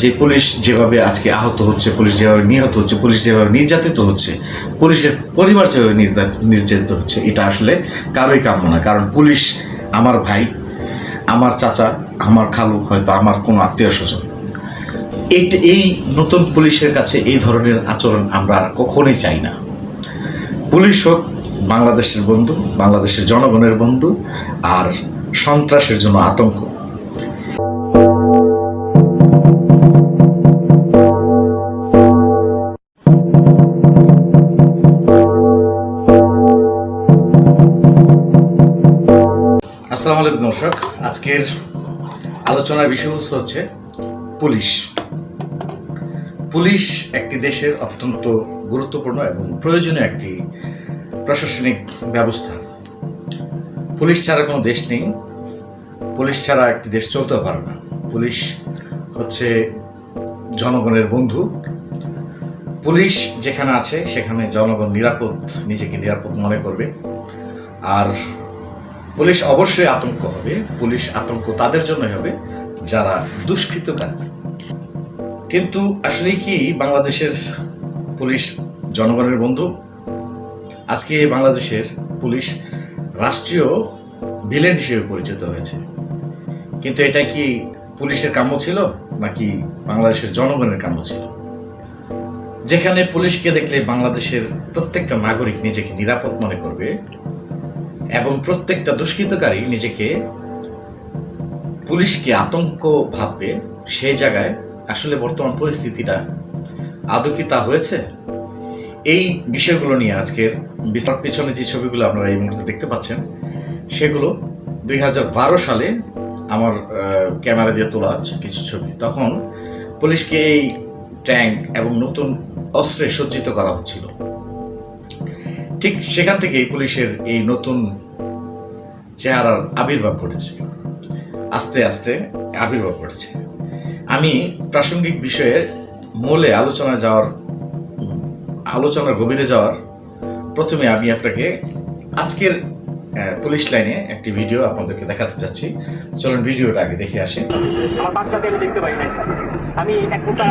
যে পুলিশ যেভাবে আজকে আহত হচ্ছে, পুলিশ যেভাবে নিহত হচ্ছে, পুলিশ যেভাবে নির্যাতিত হচ্ছে, পুলিশের পরিবার যেভাবে নির্যাতিত হচ্ছে, এটা আসলে কারোই কাম্য না। কারণ পুলিশ আমার ভাই, আমার চাচা, আমার খালু, হয়তো আমার কোনো আত্মীয় স্বজন। এই নতুন পুলিশের কাছে এই ধরনের আচরণ আমরা আর কখনোই চাই না। পুলিশ হোক বাংলাদেশের বন্ধু, বাংলাদেশের জনগণের বন্ধু, আর সন্ত্রাসের জন্য আতঙ্ক। আসসালামু আলাইকুম দর্শক, আজকের আলোচনার বিষয়বস্তু হচ্ছে পুলিশ। পুলিশ একটি দেশের অত্যন্ত গুরুত্বপূর্ণ এবং প্রয়োজনীয় একটি প্রশাসনিক ব্যবস্থা। পুলিশ ছাড়া কোনো দেশ নেই, পুলিশ ছাড়া একটি দেশ চলতেও পারে না। পুলিশ হচ্ছে জনগণের বন্ধু। পুলিশ যেখানে আছে সেখানে জনগণ নিজেকে নিরাপদ মনে করবে। আর পুলিশ অবশ্যই আতঙ্ক হবে। পুলিশ আতঙ্ক তাদের জন্যই হবে যারা দুষ্কৃতকারী। কিন্তু আসলে কি বাংলাদেশের পুলিশ জনগণের বন্ধু? আজকে বাংলাদেশের পুলিশ রাষ্ট্রীয় ভিলেন হিসেবে পরিচিত হয়েছে। কিন্তু এটা কি পুলিশের কাম্য ছিল নাকি বাংলাদেশের জনগণের কাম্য ছিল? যেখানে পুলিশকে দেখলে বাংলাদেশের প্রত্যেকটা নাগরিক নিজেকে নিরাপদ মনে করবে এবং প্রত্যেকটা দুষ্কৃতকারী নিজেকে পুলিশকে আতঙ্ক ভাববে, সেই জায়গায় আসলে বর্তমান পরিস্থিতিটা আদৌ কি তা হয়েছে? এই বিষয়গুলো নিয়ে আজকের বিস্তার পেছনে যে ছবিগুলো আপনারা এই মুহূর্তে দেখতে পাচ্ছেন, সেগুলো 2012 সালে আমার ক্যামেরা দিয়ে তোলা কিছু ছবি। তখন পুলিশকে এই ট্যাঙ্ক এবং নতুন অস্ত্রে সজ্জিত করা হচ্ছিল। ঠিক সেখান থেকেই পুলিশের এই নতুন চেহারার আবির্ভাব ঘটেছে, আস্তে আস্তে আবির্ভাব ঘটেছে। আমি প্রাসঙ্গিক বিষয়ে মূলে আলোচনার গভীরে যাওয়ার প্রথমে আমি আপনাকে আজকের পুলিশ লাইনে একটি ভিডিও আপনাদেরকে দেখাতে চাচ্ছি। চলুন ভিডিওটা আগে দেখে আসি। আমার বাচ্চাকে আমি দেখতে পাই নাই স্যার। আমি এক ফোঁটা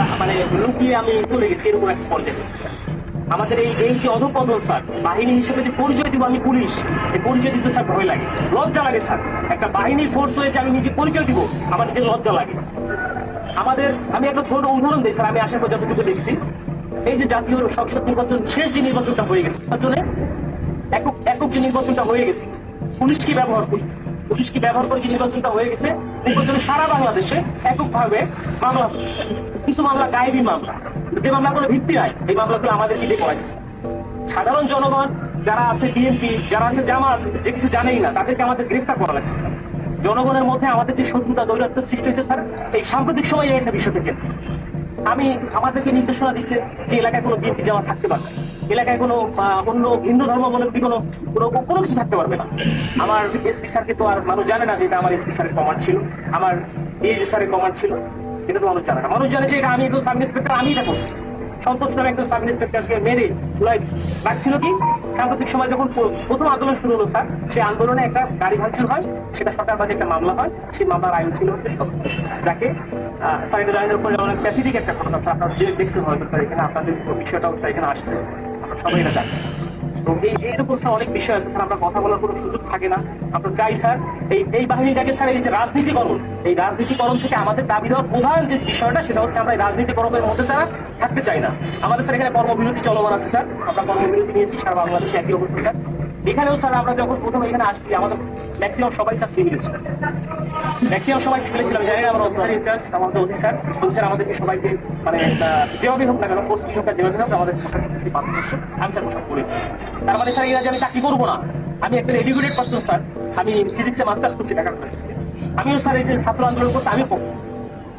লুকিয়ে আমি চলে গেছি, এরকম একটা পর্যায়ে এসেছি স্যার। আমাদের এই যে অধপতন স্যার, বাহিনী হিসেবে যে পরিচয় দিব আমি পুলিশ, এই পরিচয় দিতে স্যার ভয় লাগে, লজ্জা লাগে স্যার। একটা বাহিনীর ফোর্স হয়ে যে আমি নিজে পরিচয় দিব, আমার নিজের লজ্জা লাগে। আমি একটা ছোট উদাহরণ দিই স্যার। আমি আসার পর যতটুকু দেখছি, এই যে জাতীয় সংসদ নির্বাচন, শেষ যে নির্বাচনটা হয়ে গেছে, একক যে নির্বাচনটা হয়ে গেছে, পুলিশ কি ব্যবহার করে যে নির্বাচনটা হয়ে গেছে, নির্বাচনে সারা বাংলাদেশে এককভাবে মামলা হচ্ছে। কিছু মামলা গায়েবী মামলা, যে মামলাগুলো ভিত্তি নাই, এই মামলাগুলো আমাদের কি দিয়ে করাইছে। সাধারণ জনগণ যারা আছে, বিএনপি যারা আছে, জামাত, যে কিছু জানেই না, তাদেরকে আমাদের গ্রেফতার করা লাগছে স্যার। জনগণের মধ্যে আমাদের যে শত্রুতা, দৈরাত্ম সৃষ্টি হয়েছে স্যার, এই সাম্প্রতিক সময়ে একটা বিষয় থেকে আমাদেরকে নির্দেশনা দিচ্ছে যে এলাকায় কোনো বিএনপি জামাত থাকতে পারবে, এলাকায় কোনো অন্য হিন্দু ধর্মাবলম্বী কোনো কিছু থাকতে পারবে না। আমার এসপি স্যারকে তো আর মানুষ জানে না যে এটা আমার এসপি স্যারের কমান্ড ছিল, আমার ডিএজি স্যারের কমান্ড ছিল, এটা তো মানুষ জানে না। মানুষ জানে যে এটা আমি একজন সাব ইন্সপেক্টর, আমি এটা করছি। সন্তোষ নামে একজন সাব ইন্সপেক্টরকে মেরে রাখছিল কি সাম্প্রতিক সময় যখন প্রথম আন্দোলন শুরু হলো স্যার, সেই আন্দোলনে একটা গাড়ি ভাঙচুর হয়, সেটা সরকারবাদী একটা মামলা হয়। সেই মামলার আইন ছিল যাকে স্যার, এটা আইনের উপরে অনেক প্যাথেটিক একটা ঘটনা স্যার। আপনারা যে দেখছেন হয়তো স্যার, এখানে আপনাদের বিষয়টাও স্যার এখানে আসছে, আমরা সবাই এটা জানছি। তো এইরকম স্যার অনেক বিষয় আছে স্যার, আমরা কথা বলার কোনো সুযোগ থাকে না। আমরা চাই স্যার এই বাহিনীটাকে স্যার, এই যে রাজনীতিকরণ, এই রাজনীতিকরণ থেকে আমাদের দাবি দেওয়ার প্রধান যে বিষয়টা, সেটা হচ্ছে আমরা এই রাজনীতিকরণের মধ্যে তারা থাকতে চাই না। আমাদের স্যার এখানে কর্মবিরতি চলমান আছে স্যার, আমরা কর্মবিরতি নিয়েছি সারা বাংলাদেশে একই অবস্থা স্যার। এখানেও স্যার আমরা যখন প্রথম এখানে আসছি, আমাদের ম্যাক্সিমাম সবাই স্যার সিভিলে ছিল, ম্যাক্সিমাম সবাই সিভিলে ছিলাম। জানি না আমার অফিসার ইনচার্জ, আমাদের অফিসার আমাদেরকে সবাইকে যেভাবে হোক না কেন, ফোর্স হোক না যেভাবে হোক, আমাদের আমি স্যার পোশাক করি। তার মানে স্যার এরা যে আমি চাকরি করবো না, আমি একটা এডুকেটেড পার্সন স্যার। আমি ফিজিক্সে মাস্টার্স করছি ঢাকার কাছ থেকে। আমিও স্যার এই যে ছাত্র আন্দোলন করতে আমি পক্ষ,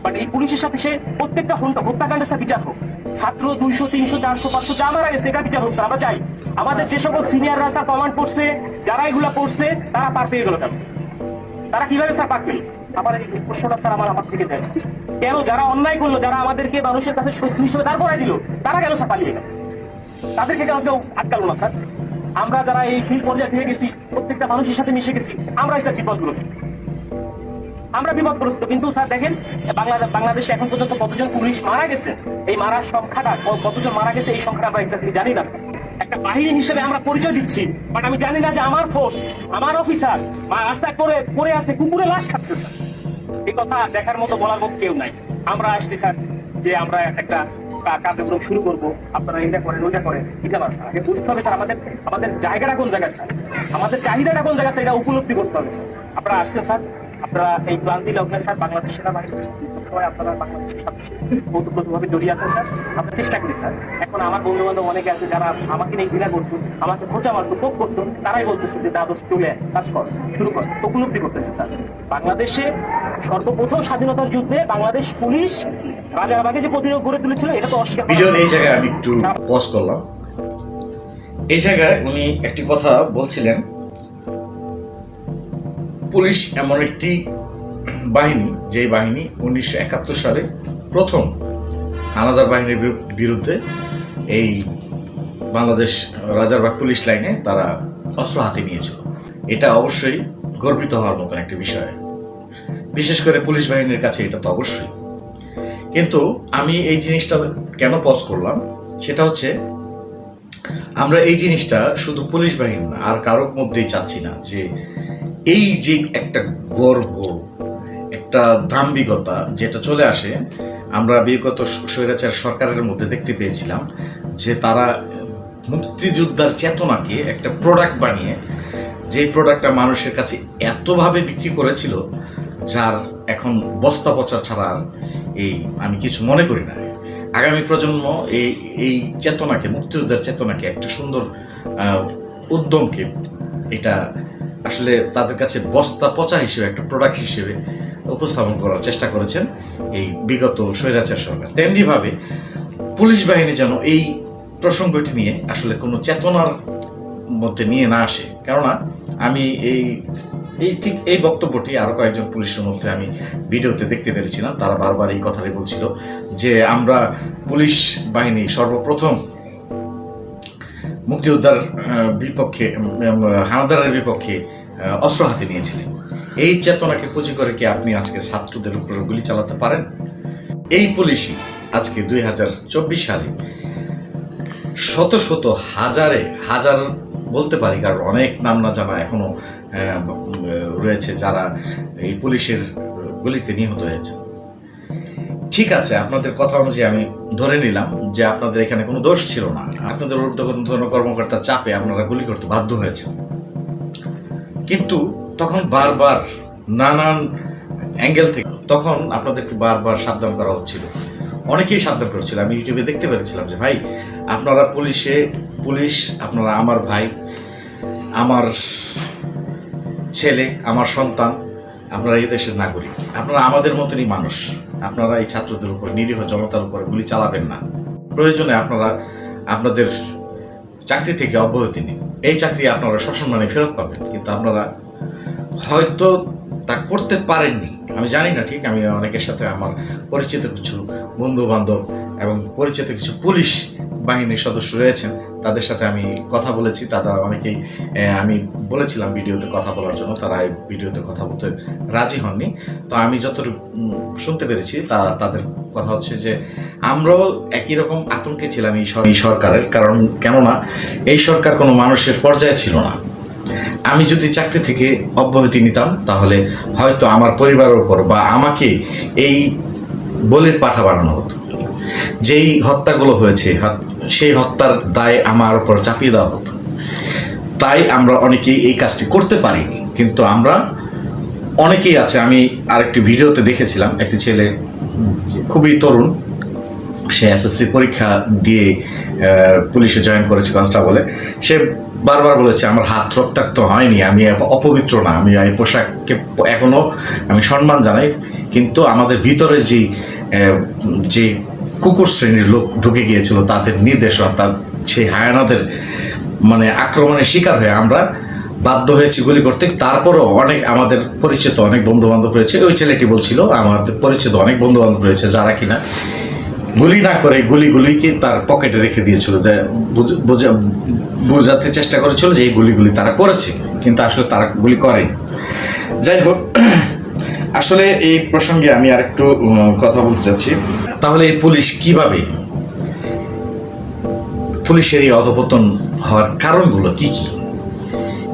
বাট এই পুলিশের সাথে সে প্রত্যেকটা হত্যাকাণ্ডের স্যার বিচার হোক। ছাত্র 200, 300, 400, 500 যা মারা গেছে, এটা বিচার হোক স্যার। আমরা চাই আমাদের যে সকল সিনিয়ররা স্যার কমান্ড করছে, যারা এগুলা করছে, তারা পার পেয়ে গেল কেন? তারা কিভাবে স্যার পার পেল? আমার এই প্রশ্নটা স্যার আমার থেকে যাচ্ছে, কেন যারা অন্যায় করলো, যারা আমাদেরকে মানুষের কাছে শত্রু হিসেবে দাঁড় করাই দিল, তারা কেন স্যার পালিয়ে গেল? তাদেরকে কেন কেউ আটকালো না স্যার? আমরা যারা এই ফিল্ড পর্যায়ে পেয়ে গেছি, প্রত্যেকটা মানুষের সাথে মিশে গেছি, আমরাই স্যার বিপদ গুলো। আমরা বিপদগ্রস্ত। কিন্তু স্যার দেখেন বাংলাদেশে এখন পর্যন্ত কতজন পুলিশ মারা গেছে, এই মারার সংখ্যাটা কতজন মারা গেছে এই সংখ্যাটা আমরা এক্স্যাক্টলি জানি না স্যার। একটা বাহিনী হিসেবে আমরা পরিচয় দিচ্ছি, বাট আমি জানি না যে আমার ফোর্স, আমার অফিসার রাস্তায় পড়ে আছে, কুকুরে লাশ খাচ্ছে স্যার। এই কথা দেখার মতো, বলার মতো কেউ নাই। আমরা আসছি স্যার যে আমরা একটা কার্যক্রম শুরু করবো, আপনারা এটা করেন ওইটা করেন, এটা না স্যার। আগে বুঝতে হবে স্যার আমাদের জায়গাটা কোন জায়গায় স্যার, আমাদের চাহিদাটা কোন জায়গায় স্যার, এটা উপলব্ধি করতে হবে স্যার। আপনারা আসছেন স্যার, আপনারা এই ক্লান্তি লগ্নে স্যার বাংলাদেশ সেনাবাহিনী আপনারা বাংলাদেশের সাথে ওতপ্রোতভাবে জড়িয়ে আছেন স্যার। আমরা চেষ্টা করি স্যার। এখন আমার বন্ধু বান্ধব অনেকে আছে যারা আমাকে নিয়ে ঘৃণা করতো, আমাকে খোঁচা মারতো, কোপ করতো, তারাই বলতেছে যে দাদা চলে কাজ কর, শুরু কর, উপলব্ধি করতেছে স্যার। বাংলাদেশে সর্বপ্রথম স্বাধীনতার যুদ্ধে বাংলাদেশ পুলিশ রাজারবাগে যে প্রতিরোধ গড়ে তুলেছিল, এটা তো অস্বীকার করা ভিডিওর এই জায়গায় আমি একটু পজ করলাম। এই জায়গায় উনি একটি কথা বলছিলেন, পুলিশ এমন একটি বাহিনী, যে বাহিনী 1971 সালে প্রথম হানাদার বাহিনীর বিরুদ্ধে এই বাংলাদেশ রাজারবাগ পুলিশ লাইনে তারা অস্ত্র হাতে নিয়েছিল। এটা অবশ্যই গর্বিত হওয়ার মতন একটি বিষয়, বিশেষ করে পুলিশ বাহিনীর কাছে এটা তো অবশ্যই। কিন্তু আমি এই জিনিসটা কেন পজ করলাম, সেটা হচ্ছে আমরা এই জিনিসটা শুধু পুলিশ বাহিনী না, আর কারোর মধ্যেই চাচ্ছি না যে এই যে একটা গর্ব, একটা দাম্ভিকতা যেটা চলে আসে, আমরা বিগত স্বৈরাচার সরকারের মধ্যে দেখতে পেয়েছিলাম যে তারা মুক্তিযোদ্ধার চেতনাকে একটা প্রোডাক্ট বানিয়ে, যে প্রোডাক্টটা মানুষের কাছে এতভাবে বিক্রি করেছিল, যার এখন বস্তা পচা ছাড়া এই আমি কিছু মনে করি না। আগামী প্রজন্ম এই চেতনাকে, মুক্তিযোদ্ধার চেতনাকে, একটা সুন্দর উদ্যমকে, এটা আসলে তাদের কাছে বস্তা পচা হিসেবে, একটা প্রোডাক্ট হিসেবে উপস্থাপন করার চেষ্টা করেছেন এই বিগত স্বৈরাচার সরকার। তেমনিভাবে পুলিশ বাহিনী যেন এই প্রসঙ্গটি নিয়ে আসলে কোনো চেতনার মধ্যে নিয়ে না আসে। কেননা আমি ঠিক এই বক্তব্যটি আরও কয়েকজন পুলিশের মধ্যে আমি ভিডিওতে দেখতে পেরেছিলাম, তারা বারবার এই কথাটাই বলছিল যে আমরা পুলিশ বাহিনী সর্বপ্রথম মুক্তিযোদ্ধার বিপক্ষে, হানাদারের বিপক্ষে অস্ত্র হাতে নিয়েছিলেন। এই চেতনাকে পুঁজি করে কি আপনি আজকে ছাত্রদের উপরে গুলি চালাতে পারেন? এই পুলিশই আজকে 2024 সালে শত শত হাজার বলতে পারি, কারণ অনেক নাম না জানা এখনো রয়েছে যারা এই পুলিশের গুলিতে নিহত হয়েছে। ঠিক আছে, আপনাদের কথা অনুযায়ী আমি ধরে নিলাম যে আপনাদের এখানে কোনো দোষ ছিল না, আপনাদের ঊর্ধ্বতন কর্মকর্তার চাপে আপনারা গুলি করতে বাধ্য হয়েছেন। কিন্তু তখন বারবার নানান অ্যাঙ্গেল থেকে তখন আপনাদেরকে বারবার সাবধান করা হচ্ছিল, অনেকেই সাবধান করেছিল। আমি ইউটিউবে দেখতে পেরেছিলাম যে ভাই, আপনারা পুলিশ, আপনারা আমার ভাই, আমার ছেলে, আমার সন্তান, আপনারা এই দেশের নাগরিক, আপনারা আমাদের মতনই মানুষ, আপনারা এই ছাত্রদের উপর, নিরীহ জনতার উপর গুলি চালাবেন না। প্রয়োজনে আপনারা আপনাদের চাকরি থেকে অব্যাহতি নিন, এই চাকরি আপনারা সসম্মানে ফেরত পাবেন। কিন্তু আপনারা হয়তো তা করতে পারেননি, আমি জানি না ঠিক। আমি অনেকের সাথে, আমার পরিচিত কিছু বন্ধু বান্ধব এবং পরিচিত কিছু পুলিশ বাহিনীর সদস্য রয়েছেন, তাদের সাথে আমি কথা বলেছি। তারা অনেকেই, আমি বলেছিলাম ভিডিওতে কথা বলার জন্য, তারা এই ভিডিওতে কথা বলতে রাজি হননি। তো আমি যতটুকু শুনতে পেরেছি তাদের কথা হচ্ছে যে আমরাও একই রকম আতঙ্কে ছিলাম এই সরকারের, কারণ কেননা এই সরকার কোনো মানুষের পর্যায়ে ছিল না। আমি যদি চাকরি থেকে অব্যাহতি নিতাম তাহলে হয়তো আমার পরিবারের উপর বা আমাকে এই বলির পাঠা বানানো হতো। যেই হত্যাগুলো হয়েছে, সেই হত্যার দায় আমার উপর চাপিয়ে দেওয়া হতো। তাই আমরা অনেকেই এই কাজটি করতে পারিনি। কিন্তু আমরা অনেকেই আছে, আমি আরেকটি ভিডিওতে দেখেছিলাম, একটি ছেলে খুবই তরুণ, সে এসএসসি পরীক্ষা দিয়ে পুলিশে জয়েন করেছে কনস্টেবলে। সে বারবার বলেছে আমার হাত রক্তাক্ত হয়নি, আমি অপবিত্র না, আমি এই পোশাককে এখনও আমি সম্মান জানাই। কিন্তু আমাদের ভিতরে যে কুকুর শ্রেণীর লোক ঢুকে গিয়েছিল, তাদের নির্দেশনা, সেই হায়ানাদের আক্রমণের শিকার হয়ে আমরা বাধ্য হয়েছি গুলি করতে। তারপরও আমাদের পরিচিত অনেক বন্ধু বান্ধব রয়েছে, ওই ছেলেটি বলছিল আমাদের পরিচিত অনেক বন্ধু বান্ধব রয়েছে যারা কিনা গুলি না করে গুলিকে তার পকেটে রেখে দিয়েছিল, যে বোঝাতে চেষ্টা করেছিল যে এই গুলিগুলি তারা করেছে, কিন্তু আসলে তারা গুলি করেনি। যাই হোক, আসলে এই প্রসঙ্গে আমি আরেকটু কথা বলতে চাচ্ছি। তাহলে এই পুলিশের এই অধপতন হওয়ার কারণগুলো কি কি,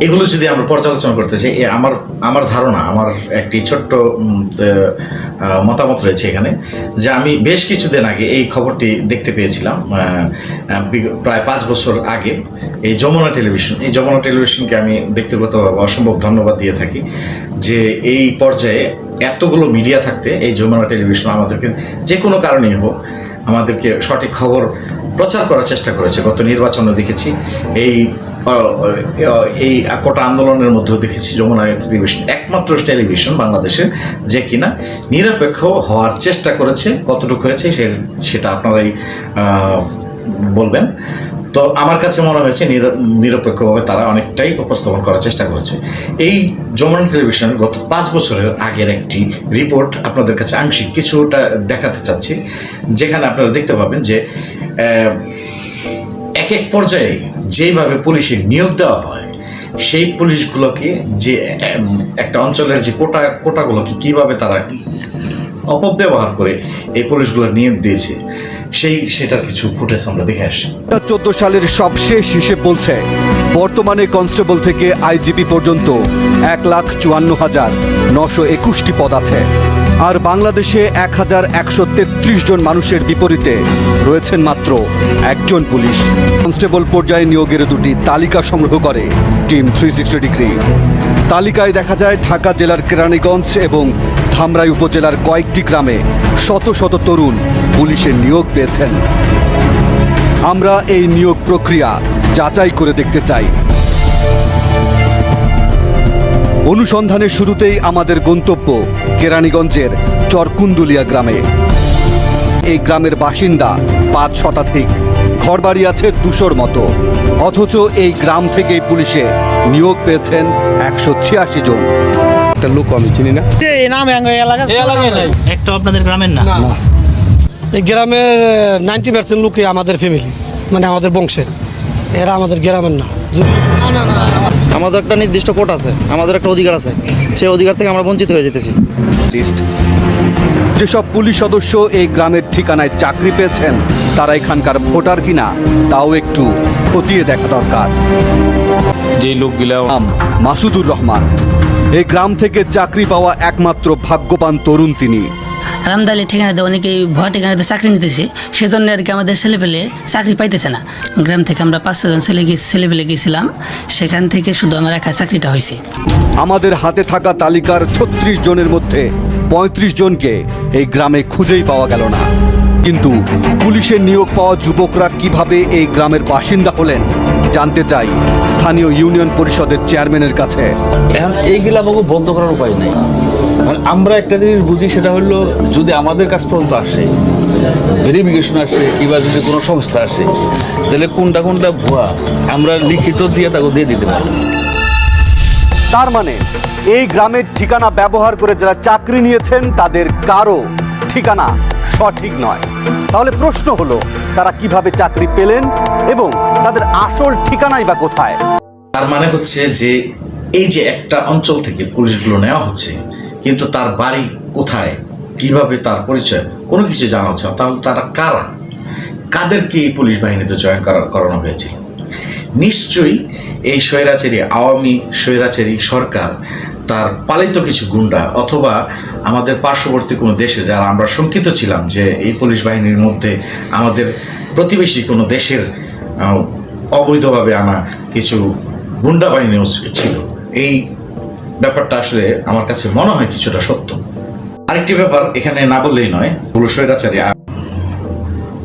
এগুলো যদি আমরা পর্যালোচনা করতে চাই, আমার ধারণা, আমার একটি ছোট্ট মতামত রয়েছে এখানে, যে আমি বেশ কিছুদিন আগে এই খবরটি দেখতে পেয়েছিলাম, প্রায় 5 বছর আগে। এই যমুনা টেলিভিশনকে আমি ব্যক্তিগতভাবে অসম্ভব ধন্যবাদ দিয়ে থাকি, যে এই পর্যায়ে এতগুলো মিডিয়া থাকতে এই যমুনা টেলিভিশন আমাদেরকে যে কোনো কারণেই হোক আমাদেরকে সঠিক খবর প্রচার করার চেষ্টা করেছে। গত নির্বাচনে দেখেছি, এই কোটা আন্দোলনের মধ্যেও দেখেছি যমুনা টেলিভিশন একমাত্র টেলিভিশন বাংলাদেশের যে কিনা নিরপেক্ষ হওয়ার চেষ্টা করেছে। কতটুকু হয়েছে সেটা আপনারাই বলবেন। তো আমার কাছে মনে হয়েছে নিরপেক্ষভাবে তারা অনেকটাই উপস্থাপন করার চেষ্টা করেছে। এই যমুনা টেলিভিশন গত 5 বছরের আগের একটি রিপোর্ট আপনাদের কাছে আংশিক কিছুটা দেখাতে চাচ্ছি, যেখানে আপনারা দেখতে পাবেন যে এক এক পর্যায়ে যেভাবে পুলিশের নিয়োগ দেওয়া হয়, সেই পুলিশগুলোকে যে একটা অঞ্চলের যে কোটাগুলোকে কীভাবে তারা অপব্যবহার করে এই পুলিশগুলো নিয়োগ দিয়েছে, সেটার কিছু ফুটেজ আমরা দেখে আসি। 2014 সালের সবশেষ হিসেব বলছে বর্তমানে কনস্টেবল থেকে আইজিপি পর্যন্ত 1,54,921টি পদ আছে, আর বাংলাদেশে 1,133 জন মানুষের বিপরীতে রয়েছেন মাত্র 1 জন পুলিশ। কনস্টেবল পর্যায়ে নিয়োগের 2টি তালিকা সংগ্রহ করে টিম 360 ডিগ্রি। তালিকায় দেখা যায় ঢাকা জেলার কেরানীগঞ্জ এবং ধামরাই উপজেলার কয়েকটি গ্রামে শত শত তরুণ পুলিশের নিয়োগ পেয়েছেন। আমরা এই নিয়োগ প্রক্রিয়া যাচাই করে দেখতে চাই। অনুসন্ধানের শুরুতেই আমাদের গন্তব্য কেরানীগঞ্জের চরকুন্দুলিয়া গ্রামে। এই গ্রামের বাসিন্দা 5 শতাধিক, ঘরবাড়ি আছে 200-র মতো, অথচ এই গ্রাম থেকেই পুলিশে নিয়োগ পেয়েছেন 186 জন। একটা লোক আমি চিনি না, একটা আপনাদের গ্রামের না। এই গ্রামের 90% লোকই আমাদের ফ্যামিলি, মানে আমাদের বংশের, এরা আমাদের গ্রামের না। আমাদের একটা নির্দিষ্ট কোট আছে, আমাদের একটা অধিকার আছে, সেই অধিকার থেকে আমরা বঞ্চিত হয়ে যেতেছি। যেসব পুলিশ সদস্য এই গ্রামের ঠিকানায় চাকরি পেয়েছেন তারা এখানকার ভোটার কিনা তাও একটু খতিয়ে দেখা দরকার। যে লোকগুলা মাসুদুর রহমান, এই গ্রাম থেকে চাকরি পাওয়া একমাত্র ভাগ্যবান তরুণ তিনি। রামদালি ঠিকানাতে অনেকেই ভয় ঠিকানাতে চাকরি নিতেছে, সেজন্য আর কি আমাদের ছেলেপেলে চাকরি পাইতেছে না। গ্রাম থেকে আমরা 500 জন ছেলেপেলে গিয়েছিলাম, সেখান থেকে শুধু আমার একা চাকরিটা হয়েছে। আমাদের হাতে থাকা তালিকার 36 জনের মধ্যে 35 জনকে এই গ্রামে খুঁজেই পাওয়া গেল না। কিন্তু পুলিশের নিয়োগ পাওয়া যুবকরা কিভাবে এই গ্রামের বাসিন্দা হলেন জানতে চাই স্থানীয় ইউনিয়ন পরিষদের চেয়ারম্যানের কাছে। এখন এইগুলা আমাকে বন্ধ করার উপায় নেই। মানে আমরা একটা জিনিস বুঝি, সেটা হলো যদি আমাদের কাছ পর্যন্ত আসে, ভেরিফিকেশন আসে, কিংবা যদি কোনো সংস্থা আসে, তাহলে কোনটা ভুয়া আমরা লিখিত দিয়ে তাকে দিয়ে দিতে পারি। তার মানে এই গ্রামের ঠিকানা ব্যবহার করে যারা চাকরি নিয়েছেন তাদের কারো ঠিকানা সঠিক নয়। তাহলে প্রশ্ন হলো, তারা কিভাবে চাকরি পেলেন এবং তাদের আসল ঠিকানাই বা কোথায়? তার মানে হচ্ছে যে এই যে একটা অঞ্চল থেকে পুলিশগুলো নেওয়া হচ্ছে, কিন্তু তার বাড়ি কোথায়, কিভাবে তার পরিচয়, কোনো কিছু জানা হচ্ছে না। তাহলে তারা কারা, কাদেরকে এই পুলিশ বাহিনীতে জয়েন করানো হয়েছিল? নিশ্চয়ই এই আওয়ামী স্বৈরাচারী সরকার তার পালিত কিছু গুন্ডা, অথবা আমাদের পার্শ্ববর্তী কোনো দেশে যারা আমরা শঙ্কিত ছিলাম যে এই পুলিশ বাহিনীর মধ্যে আমাদের প্রতিবেশী কোনো দেশের অবৈধভাবে আনা কিছু গুন্ডা বাহিনীও ছিল। এই ব্যাপারটা আসলে আমার কাছে মনে হয় কিছুটা সত্য। আরেকটি ব্যাপার এখানে না বললেই নয়, পুরো স্বৈরাচারী,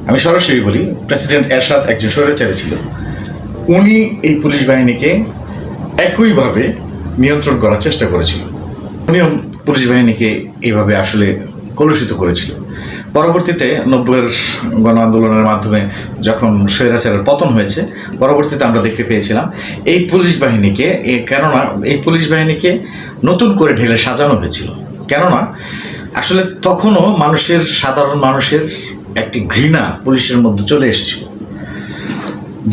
আমি সরাসরি বলি, প্রেসিডেন্ট এরশাদ একজন স্বৈরাচারী ছিল। উনি এই পুলিশ বাহিনীকে একইভাবে নিয়ন্ত্রণ করার চেষ্টা করেছিল। উনিও পুলিশ বাহিনীকে এইভাবে আসলে কলুষিত করেছিল। পরবর্তীতে 90-এর গণ আন্দোলনের মাধ্যমে যখন স্বৈরাচারের পতন হয়েছে, পরবর্তীতে আমরা দেখতে পেয়েছিলাম এই পুলিশ বাহিনীকে নতুন করে ঢেলে সাজানো হয়েছিল। কেননা আসলে তখনও সাধারণ মানুষের একটি ঘৃণা পুলিশের মধ্যে চলে এসেছিল,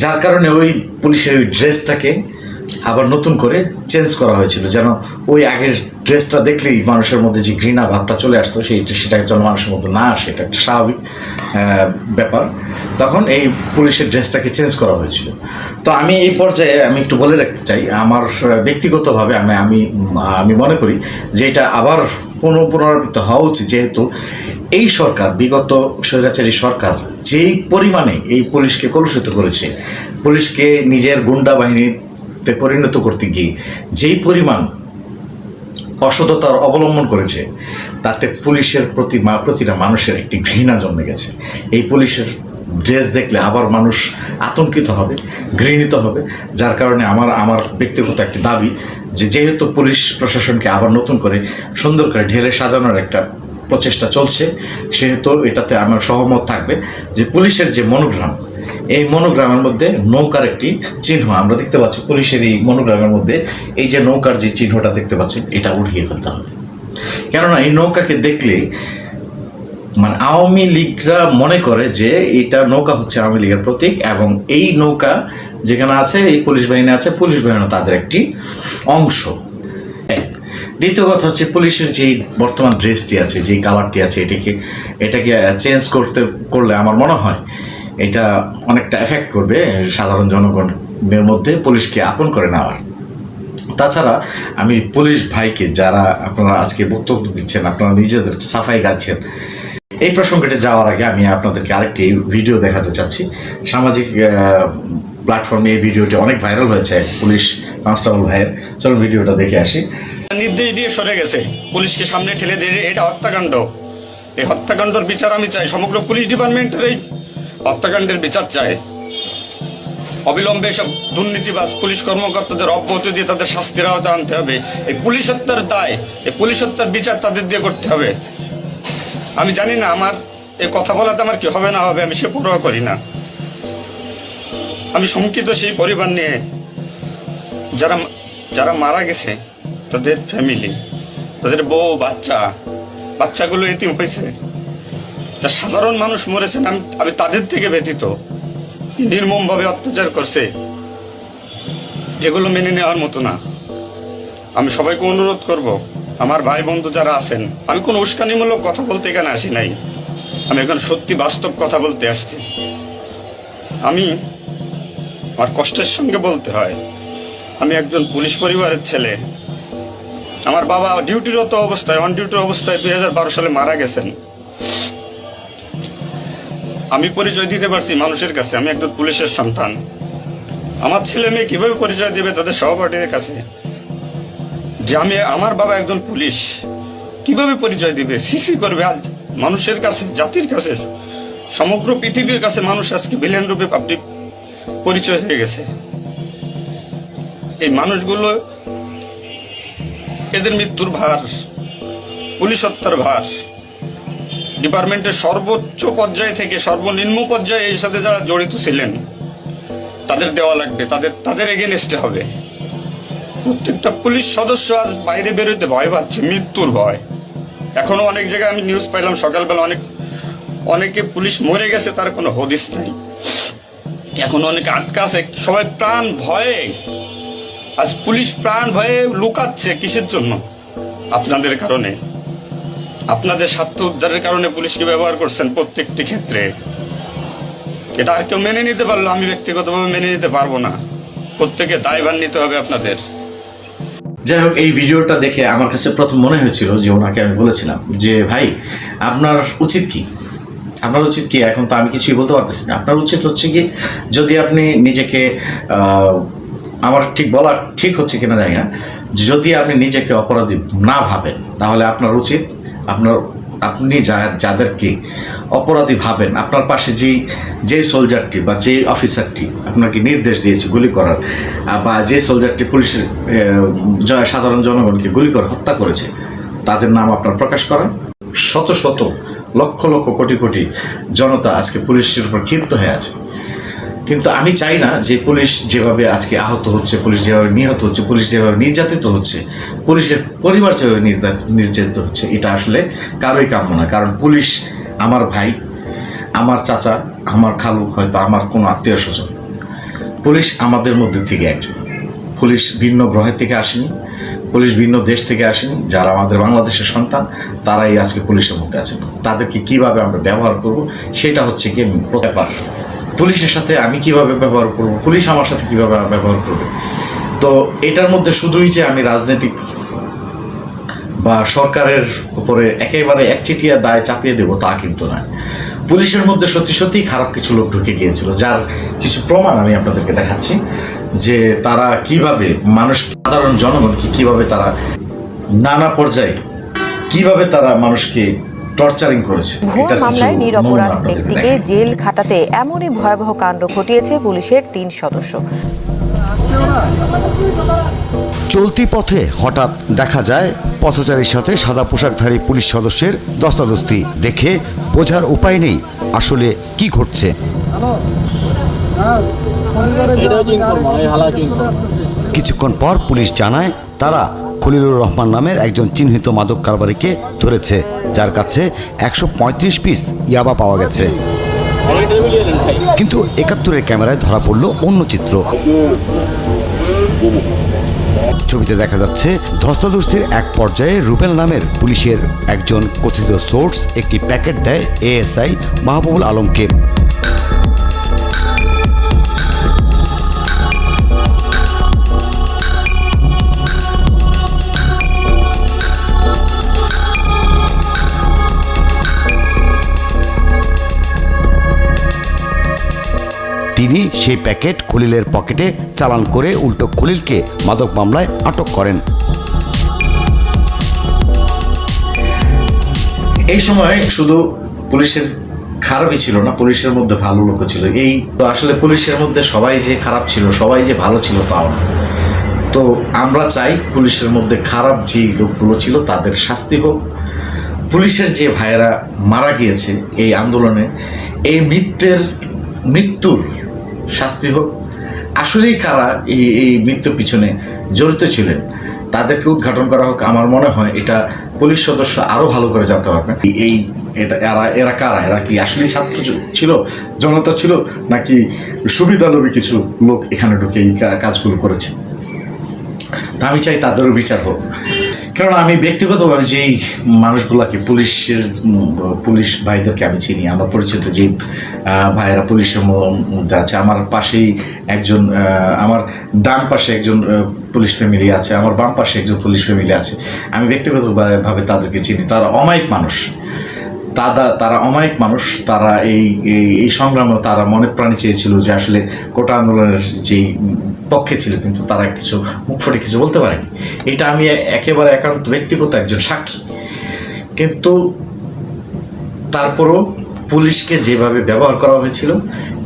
যার কারণে ওই পুলিশের ওই ড্রেসটাকে আবার নতুন করে চেঞ্জ করা হয়েছিল, যেন ওই আগের ড্রেসটা দেখলেই মানুষের মধ্যে যে ঘৃণা ভাবটা চলে আসতো সেটা যেন মানুষের মধ্যে না আসে, এটা একটা স্বাভাবিক ব্যাপার। তখন এই পুলিশের ড্রেসটাকে চেঞ্জ করা হয়েছিল। তো আমি এই পর্যায়ে আমি একটু বলে রাখতে চাই, আমার ব্যক্তিগতভাবে আমি মনে করি যে এটা আবার পুনরাবৃত্ত হওয়া উচিত, যেহেতু এই সরকার, বিগত স্বৈরাচারী সরকার যেই পরিমাণে এই পুলিশকে কলুষিত করেছে, পুলিশকে নিজের গুন্ডা বাহিনীতে পরিণত করতে গিয়ে যেই পরিমাণ অসততার অবলম্বন করেছে, তাতে পুলিশের প্রতিটা মানুষের একটি ঘৃণা জন্মে গেছে। এই পুলিশের ড্রেস দেখলে আবার মানুষ আতঙ্কিত হবে, ঘৃণিত হবে। যার কারণে আমার ব্যক্তিগত একটি দাবি যে যেহেতু পুলিশ প্রশাসনকে আবার নতুন করে সুন্দর করে ঢেলে সাজানোর একটা প্রচেষ্টা চলছে, সেহেতু এটাতে আমার সহমত থাকবে যে পুলিশের যে মনোগ্রাম, এই মনোগ্রামের মধ্যে নৌকার একটি চিহ্ন আমরা দেখতে পাচ্ছি। পুলিশের এই মনোগ্রামের মধ্যে এই যে নৌকার যে চিহ্নটা দেখতে পাচ্ছি, এটা উঠিয়ে ফেলতে হবে। কেননা এই নৌকাকে দেখলে মানে আওয়ামী লীগরা মনে করে যে এটা নৌকা হচ্ছে আওয়ামী লীগের প্রতীক, এবং এই নৌকা যেখানে আছে, এই পুলিশ বাহিনী আছে, পুলিশ বাহিনী তাদের একটি অংশ। দ্বিতীয় কথা হচ্ছে, পুলিশের যেই বর্তমান ড্রেসটি আছে, যেই কালারটি আছে, এটাকে চেঞ্জ করলে আমার মনে হয় এটা অনেকটা এফেক্ট করবে সাধারণ জনগণের মধ্যে পুলিশকে আপন করে নেওয়ার। তাছাড়া আমি পুলিশ ভাইকে, যারা আপনারা আজকে বক্তব্য দিচ্ছেন, আপনারা নিজেদের সাফাই গাচ্ছেন, এই প্রসঙ্গটি যাওয়ার আগে আমি আপনাদেরকে আরেকটি ভিডিও দেখাতে চাচ্ছি। সামাজিক প্ল্যাটফর্মে এই ভিডিওটি অনেক ভাইরাল হয়েছে পুলিশ কনস্টেবল ভাইয়ের। চলুন ভিডিওটা দেখে আসি। নির্দেশ দিয়ে সরে গেছে, পুলিশকে সামনে ঠেলে দিয়ে এটা হত্যাকাণ্ড। এই হত্যাকাণ্ডের বিচার আমি চাই, সমগ্র পুলিশ ডিপার্টমেন্টের এই হত্যাকাণ্ডের বিচার চাই। অবিলম্বে সব দুর্নীতিবাজ পুলিশ কর্মকর্তাদের অব্যাহতি দিয়ে তাদের শাস্তির আওতায় আনতে হবে। এই পুলিশ হত্যার দায়, এই পুলিশ হত্যার বিচার তাদের দিয়ে করতে হবে। আমি জানি না আমার এই কথা বলাতে আমার কি হবে না হবে, আমি সে পরোয়া করি না। আমি শঙ্কিত সেই পরিবার নিয়ে, যারা মারা গেছে, তাদের ফ্যামিলি, তাদের বউ বাচ্চাগুলো এতিম হয়েছে, যা সাধারণ মানুষ মরেছেন, আমি তাদের থেকে ব্যতীত। নির্মমভাবে অত্যাচার করছে, এগুলো মেনে নেওয়ার মতো না। আমি সবাইকে অনুরোধ করব, আমার ভাই বন্ধু যারা আছেন, আমি কোনো উস্কানিমূলক কথা বলতে এখানে আসি নাই, আমি এখন সত্যি বাস্তব কথা বলতে আসছি। আমি আমার কষ্টের সঙ্গে বলতে হয়, আমি একজন পুলিশ পরিবারের ছেলে। আমার বাবা ডিউটিরত অবস্থায়, অন ডিউটির অবস্থায় 2012 সালে মারা গেছেন। আমি পরিচয় দিতে পারছি মানুষের কাছে, আমি একজন পুলিশের সন্তান। আমার ছেলে মেয়ে কিভাবে পরিচয় দেবে তাদের সহপাঠীদের কাছে যে আমার বাবা একজন পুলিশ? কিভাবে পরিচয় দিবে? সিসি করবে আজ মানুষের কাছে, জাতির কাছে, সমগ্র পৃথিবীর কাছে মানুষ আজকে ভিলেন রূপে পাবলিক পরিচয় হয়ে গেছে। এই মানুষগুলো, এদের মৃত্যুর ভার, পুলিশ হত্যার ভার ডিপার্টমেন্টের সর্বোচ্চ পর্যায়ে থেকে সর্বনিম্ন পর্যায়ে এর সাথে যারা জড়িত ছিলেন তাদের দেওয়া লাগবে, তাদের এগেনস্টে হবে। প্রত্যেকটা পুলিশ সদস্য আজ বাইরে বেরোতে ভয় পাচ্ছে, মৃত্যুর ভয়। এখনো অনেক জায়গায় আমি নিউজ পাইলাম সকালবেলা, অনেকে পুলিশ মরে গেছে, তার কোনো হদিস নাই। এখন অনেকে আটকা আছে, সবাই প্রাণ ভয়ে, আজ পুলিশ প্রাণ ভয়ে লুকাচ্ছে। কিসের জন্য? আপনাদের কারণে, আপনাদের স্বার্থ উদ্ধারের কারণে পুলিশকে ব্যবহার করছেন প্রত্যেকটি ক্ষেত্রে। এটা আর কেউ মেনে নিতে পারলো, আমি ব্যক্তিগতভাবে মেনে নিতে পারবো না। প্রত্যেকে দায়ভার নিতে হবে আপনাদের। যাই হোক, এই ভিডিওটা দেখে আমার কাছে প্রথম মনে হয়েছিল যে ওনাকে আমি বলেছিলাম যে ভাই, আপনার উচিত কি? এখন তো আমি কিছুই বলতে পারতেছি না। আপনার উচিত হচ্ছে কি, যদি আপনি নিজেকে, আমার ঠিক বলা ঠিক হচ্ছে কিনা জানি না, যদি আপনি নিজেকে অপরাধী না ভাবেন, তাহলে আপনার উচিত আপনি যাদেরকে অপরাধী ভাবেন, আপনার পাশে যে সোলজারটি বা যে অফিসারটি আপনাকে নির্দেশ দিয়েছে গুলি করার, বা যে সোলজারটি পুলিশের সাধারণ জনগণকে গুলি করে হত্যা করেছে, তাদের নাম আপনার প্রকাশ করা। শত শত লক্ষ লক্ষ কোটি কোটি জনতা আজকে পুলিশের উপর ক্ষিপ্ত হয়ে আছে। কিন্তু আমি চাই না যে পুলিশ যেভাবে আজকে আহত হচ্ছে, পুলিশ যেভাবে নিহত হচ্ছে, পুলিশ যেভাবে নির্যাতিত হচ্ছে, পুলিশের পরিবার যেভাবে নির্যাতিত হচ্ছে, এটা আসলে কারোই কাম্য না। কারণ পুলিশ আমার ভাই, আমার চাচা, আমার খালু, হয়তো আমার কোনো আত্মীয় স্বজন। পুলিশ আমাদের মধ্যে থেকে একজন। পুলিশ ভিন্ন গ্রহের থেকে আসেনি, পুলিশ ভিন্ন দেশ থেকে আসেনি। যারা আমাদের বাংলাদেশের সন্তান তারাই আজকে পুলিশের মধ্যে আছেন। তাদেরকে কিভাবে আমরা ব্যবহার করব সেটা হচ্ছে কি ব্যাপার। পুলিশের সাথে আমি কিভাবে ব্যবহার করব, পুলিশ আমার সাথে কিভাবে ব্যবহার করবে। তো এটার মধ্যে শুধুই যে আমি রাজনৈতিক বা সরকারের উপরে একেবারে একচেটিয়া দায় চাপিয়ে দেব তা কিন্তু নয়। পুলিশের মধ্যে সত্যি সত্যিই খারাপ কিছু লোক ঢুকে গিয়েছিল, যার কিছু প্রমাণ আমি আপনাদেরকে দেখাচ্ছি যে তারা কিভাবে মানুষ, সাধারণ জনগণকে কিভাবে তারা নানা পর্যায়ে কিভাবে তারা মানুষকে টর্চারিং করেছে। ভুয়া মামলায় নিরপরাধ ব্যক্তিকে জেল খাটাতে এমনই ভয়াবহ কাণ্ড ঘটিয়েছে পুলিশের 3 সদস্য। চলতি পথে হঠাৎ দেখা যায় পথচারীর সাথে সাদা পোশাকধারী পুলিশ সদস্যের ধস্তাধস্তি। দেখে বোঝার উপায় নেই আসলে কি ঘটছে। কিছুক্ষণ পর পুলিশ জানায় তারা খলিলুর রহমান নামের একজন চিহ্নিত মাদক কারবারিকে ধরেছে, যার কাছে 135 পিস ইয়াবা পাওয়া গেছে। কিন্তু 71-এর ক্যামেরায় ধরা পড়ল অন্য চিত্র। ছবিতে দেখা যাচ্ছে ধস্তাধস্তির এক পর্যায়ে রুবেল নামের পুলিশের একজন কথিত সোর্স একটি প্যাকেট দেয় এএসআই মাহবুবুল আলমকে। তিনি সেই প্যাকেট খলিলের পকেটে চালান করে উল্টো খলিলকে মাদক মামলায় আটক করেন। এই সময় শুধু পুলিশের খারাপই ছিল না, পুলিশের মধ্যে ভালো লোকও ছিল। এই তো আসলে পুলিশের মধ্যে সবাই যে খারাপ ছিল, সবাই যে ভালো ছিল তাও না। তো আমরা চাই পুলিশের মধ্যে খারাপ যে লোকগুলো ছিল তাদের শাস্তি হোক। পুলিশের যে ভাইয়েরা মারা গিয়েছে এই আন্দোলনে, এই মৃত্যুর শাস্তি হোক। আসলেই কারা এই মৃত্যুর পিছনে জড়িত ছিলেন তাদেরকে উদ্ঘাটন করা হোক। আমার মনে হয় এটা পুলিশ সদস্য আরও ভালো করে জানতে পারবে এরা কারা, এরা কি আসলেই ছাত্র ছিল, জনতা ছিল, নাকি সুবিধালোভী কিছু লোক এখানে ঢুকে এই কাজগুলো করেছে। তা আমি চাই তাদেরও বিচার হোক। কেননা আমি ব্যক্তিগতভাবে যেই মানুষগুলাকে পুলিশ ভাইদেরকে আমি চিনি, আমার পরিচিত যে ভাইয়েরা পুলিশের মধ্যে আছে, আমার পাশেই একজন, আমার ডান পাশে একজন পুলিশ ফ্যামিলি আছে, আমার বাম পাশে একজন পুলিশ ফ্যামিলি আছে। আমি ব্যক্তিগতভাবে তাদেরকে চিনি। তারা অমায়িক মানুষ, তারা অমায়িক মানুষ। তারা এই সংগ্রামে তারা মনে প্রাণে চেয়েছিল যে আসলে কোটা আন্দোলনের যেই পক্ষে ছিল, কিন্তু তারা কিছু মুখ ফুটে কিছু বলতে পারেনি। এটা আমি একেবারে একান্ত ব্যক্তিগত একজন সাক্ষী। কিন্তু তারপরও পুলিশকে যেভাবে ব্যবহার করা হয়েছিল,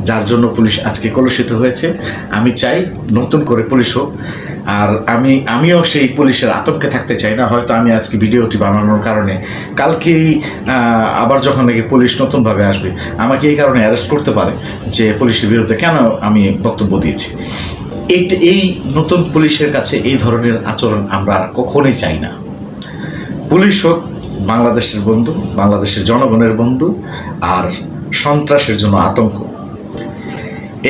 যার জন্য পুলিশ আজকে কলুষিত হয়েছে, আমি চাই নতুন করে পুলিশ হোক। আর আমিও সেই পুলিশের আতঙ্কে থাকতে চাই না। হয়তো আমি আজকে ভিডিওটি বানানোর কারণে কালকেই আবার যখন নাকি পুলিশ নতুনভাবে আসবে আমাকে এই কারণে অ্যারেস্ট করতে পারে যে পুলিশের বিরুদ্ধে কেন আমি বক্তব্য দিয়েছি। এই নতুন পুলিশের কাছে এই ধরনের আচরণ আমরা আর কখনোই চাই না। পুলিশ হোক বাংলাদেশের বন্ধু, বাংলাদেশের জনগণের বন্ধু, আর সন্ত্রাসের জন্য আতঙ্ক।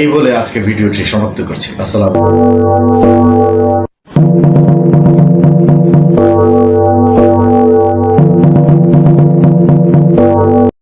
এই বলে আজকের ভিডিওটি সমাপ্ত করছি। আসসালামু আলাইকুম।